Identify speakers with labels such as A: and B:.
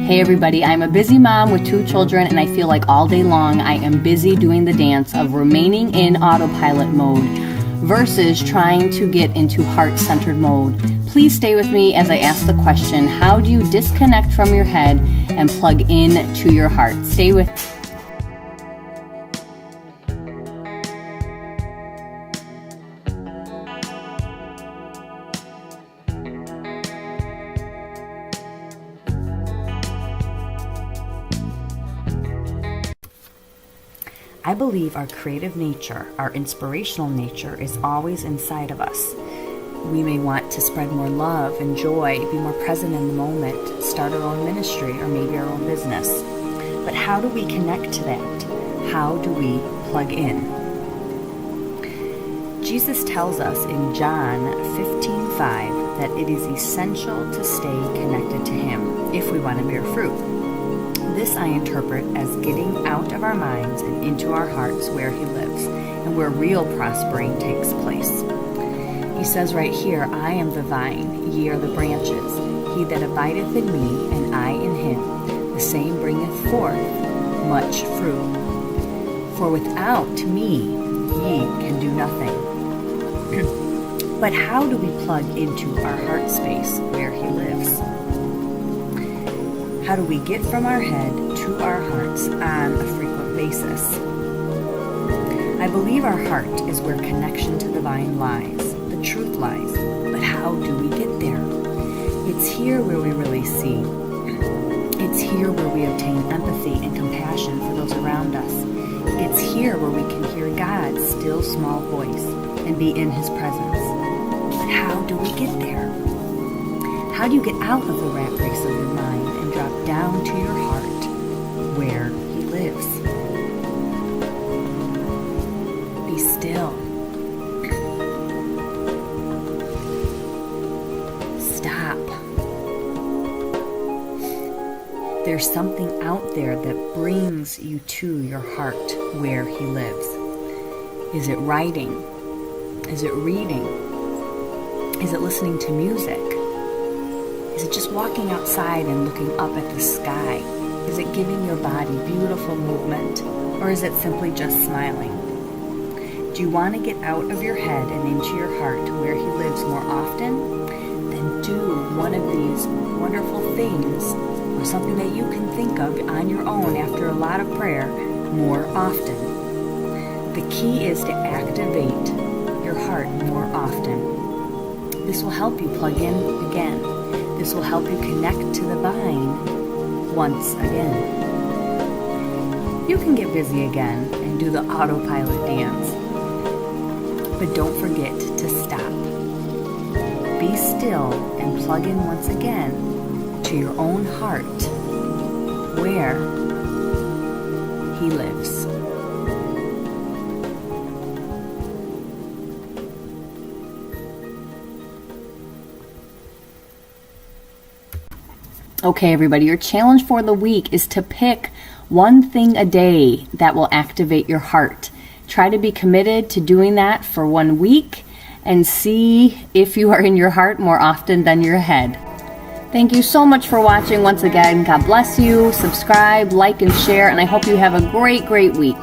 A: Hey everybody, I'm a busy mom with 2 children and I feel like all day long I am busy doing the dance of remaining in autopilot mode versus trying to get into heart-centered mode. Please stay with me as I ask the question, how do you disconnect from your head and plug in to your heart? Stay with me. I believe our creative nature, our inspirational nature is always inside of us. We may want to spread more love and joy, be more present in the moment, start our own ministry or maybe our own business. But how do we connect to that? How do we plug in? Jesus tells us in John 15:5 that it is essential to stay connected to Him if we want to bear fruit. This I interpret as getting out of our minds and into our hearts where He lives and where real prospering takes place. He says right here, I am the vine, ye are the branches. He that abideth in me and I in him, the same bringeth forth much fruit. For without me ye can do nothing. But how do we plug into our heart space where He lives? How do we get from our head to our hearts on a frequent basis? I believe our heart is where connection to the divine lies, the truth lies. But how do we get there? It's here where we really see. It's here where we obtain empathy and compassion for those around us. It's here where we can hear God's still small voice and be in His presence. But how do we get there? How do you get out of the rat race of your mind and drop down to your heart where He lives? Be still. Stop. There's something out there that brings you to your heart where He lives. Is it writing? Is it reading? Is it listening to music? Is it just walking outside and looking up at the sky? Is it giving your body beautiful movement? Or is it simply just smiling? Do you want to get out of your head and into your heart where He lives more often? Then do one of these wonderful things, or something that you can think of on your own after a lot of prayer, more often. The key is to activate your heart more often. This will help you plug in again. This will help you connect to the vine once again. You can get busy again and do the autopilot dance. But don't forget to stop. Be still and plug in once again to your own heart where He lives. Okay, everybody, your challenge for the week is to pick one thing a day that will activate your heart. Try to be committed to doing that for 1 week and see if you are in your heart more often than your head. Thank you so much for watching once again. God bless you. Subscribe, like, and share, and I hope you have a great, great week.